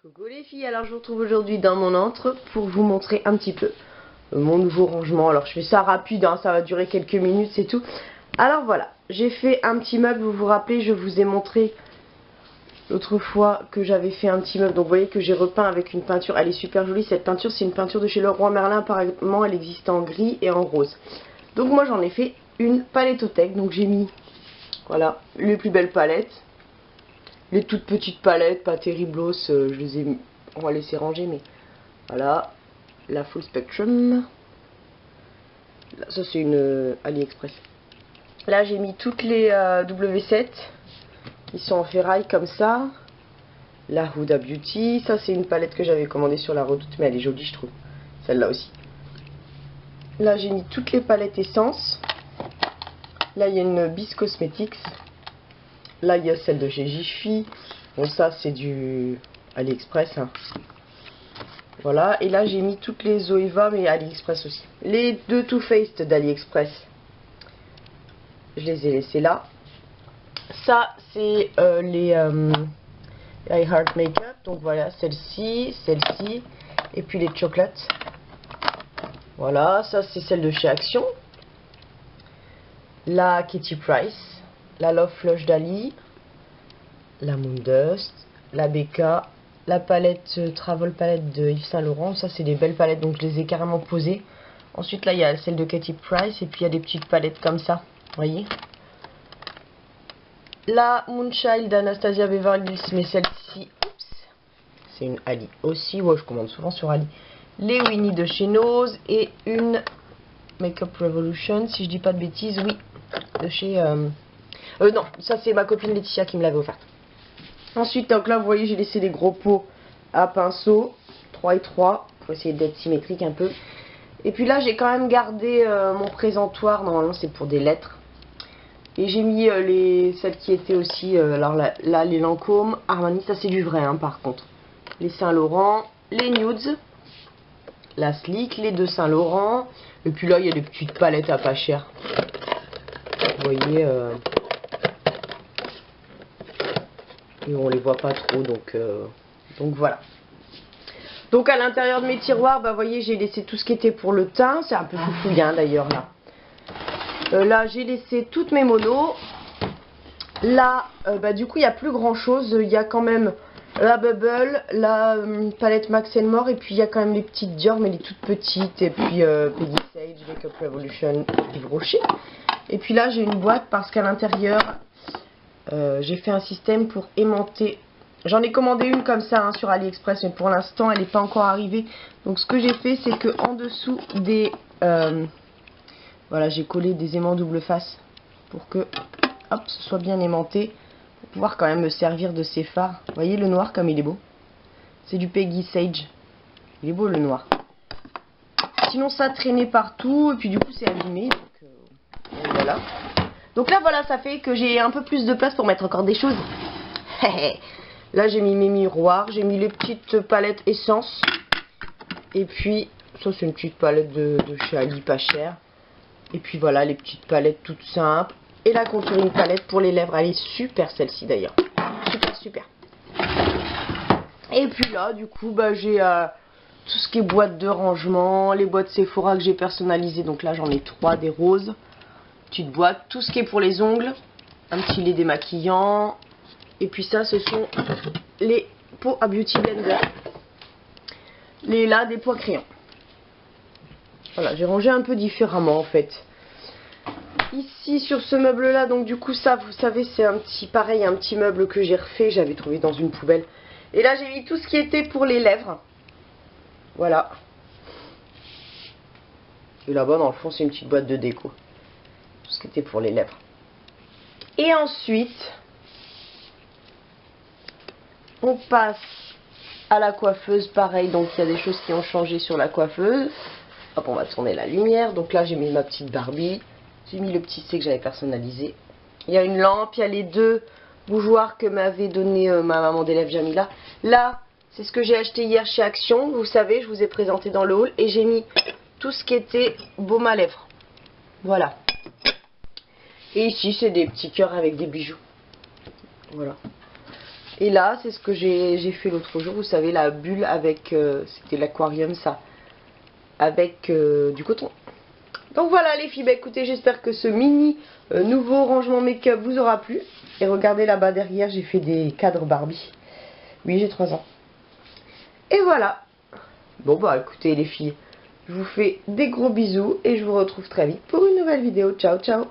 Coucou les filles, alors je vous retrouve aujourd'hui dans mon antre pour vous montrer un petit peu mon nouveau rangement. Alors je fais ça rapide, hein, ça va durer quelques minutes, c'est tout. Alors voilà, j'ai fait un petit meuble, vous vous rappelez, je vous ai montré l'autre fois que j'avais fait un petit meuble. Donc vous voyez que j'ai repeint avec une peinture, elle est super jolie cette peinture, c'est une peinture de chez Leroy Merlin apparemment, elle existe en gris et en rose. Donc moi j'en ai fait une palettothèque, donc j'ai mis, voilà, les plus belles palettes. Les toutes petites palettes, pas terriblos, je les ai mis. On va laisser ranger, mais voilà. La Full Spectrum. Là, ça, c'est une AliExpress. Là, j'ai mis toutes les W7. Ils sont en ferraille comme ça. La Huda Beauty. Ça, c'est une palette que j'avais commandée sur la Redoute, mais elle est jolie, je trouve. Celle-là aussi. Là, j'ai mis toutes les palettes essence. Là, il y a une Bis Cosmetics. Là, il y a celle de chez Jiffy. Bon, ça, c'est du AliExpress. Hein. Voilà. Et là, j'ai mis toutes les Zoeva, mais AliExpress aussi. Les deux Too Faced d'AliExpress. Je les ai laissés là. Ça, c'est les I Heart Makeup. Donc, voilà, celle-ci, celle-ci. Et puis, les chocolates. Voilà. Ça, c'est celle de chez Action. La Katy Price. La Love Flush d'Ali, la Moondust, la BK, la palette Travel Palette de Yves Saint Laurent. Ça, c'est des belles palettes, donc je les ai carrément posées. Ensuite, là, il y a celle de Katy Price, et puis il y a des petites palettes comme ça, vous voyez. La Moonchild d'Anastasia Beverly Hills, mais celle-ci, c'est une Ali aussi. Ouais, je commande souvent sur Ali. Les Winnie de chez Nose, et une Makeup Revolution, si je dis pas de bêtises, oui, de chez... non, ça c'est ma copine Laetitia qui me l'avait offert. Ensuite, donc là, vous voyez, j'ai laissé des gros pots à pinceau, 3 et 3, pour essayer d'être symétrique un peu. Et puis là, j'ai quand même gardé mon présentoir, normalement c'est pour des lettres. Et j'ai mis celles qui étaient aussi, alors là, les Lancôme, Armani, ça c'est du vrai hein, par contre. Les Saint Laurent, les Nudes, la Slick, les deux Saint Laurent. Et puis là, il y a des petites palettes à pas cher. Vous voyez... et on les voit pas trop, donc voilà. Donc à l'intérieur de mes tiroirs, bah voyez, j'ai laissé tout ce qui était pour le teint. C'est un peu foufouille hein, d'ailleurs là. Là j'ai laissé toutes mes monos. Là, bah du coup il n'y a plus grand chose. Il y a quand même la Bubble, la palette Max More, et puis il y a quand même les petites Dior, mais les toutes petites. Et puis Peggy Sage, Makeup Revolution, Yves Rocher. Et puis là j'ai une boîte parce qu'à l'intérieur... j'ai fait un système pour aimanter. J'en ai commandé une comme ça hein, sur AliExpress, mais pour l'instant elle n'est pas encore arrivée. Donc ce que j'ai fait, c'est que en dessous des voilà, j'ai collé des aimants double face pour que hop, ce soit bien aimanté, pour pouvoir quand même me servir de ces fards. Vous voyez le noir comme il est beau. C'est du Peggy Sage. Il est beau le noir. Sinon ça traînait partout et puis du coup c'est abîmé. Donc voilà. Donc là voilà, ça fait que j'ai un peu plus de place pour mettre encore des choses. Là j'ai mis mes miroirs, j'ai mis les petites palettes essence. Et puis ça c'est une petite palette de chez Ali pas cher. Et puis voilà les petites palettes toutes simples. Et la contouring palette pour les lèvres, elle est super celle-ci d'ailleurs. Super super. Et puis là du coup bah, j'ai tout ce qui est boîte de rangement, les boîtes Sephora que j'ai personnalisées. Donc là j'en ai 3 des roses. Petite boîte, tout ce qui est pour les ongles, un petit lait démaquillant, et puis ça ce sont les pots à Beauty Blender, là des pots à crayon. Voilà, j'ai rangé un peu différemment en fait. Ici sur ce meuble là, donc du coup ça vous savez c'est un petit pareil, un petit meuble que j'ai refait, j'avais trouvé dans une poubelle. Et là j'ai mis tout ce qui était pour les lèvres. Voilà. Et là-bas dans le fond c'est une petite boîte de déco. Tout ce qui était pour les lèvres. Et ensuite, on passe à la coiffeuse. Pareil, donc il y a des choses qui ont changé sur la coiffeuse. Hop, on va tourner la lumière. Donc là, j'ai mis ma petite Barbie. J'ai mis le petit C que j'avais personnalisé. Il y a une lampe, il y a les deux bougeoirs que m'avait donné ma maman d'élève Jamila. Là, c'est ce que j'ai acheté hier chez Action. Vous savez, je vous ai présenté dans le haul. Et j'ai mis tout ce qui était baume à lèvres. Voilà. Et ici, c'est des petits cœurs avec des bijoux. Voilà. Et là, c'est ce que j'ai fait l'autre jour. Vous savez, la bulle avec... c'était l'aquarium, ça. Avec du coton. Donc voilà les filles, bah écoutez, j'espère que ce mini nouveau rangement make-up vous aura plu. Et regardez là-bas derrière, j'ai fait des cadres Barbie. Oui, j'ai 3 ans. Et voilà. Bon bah écoutez les filles, je vous fais des gros bisous et je vous retrouve très vite pour une nouvelle vidéo. Ciao ciao.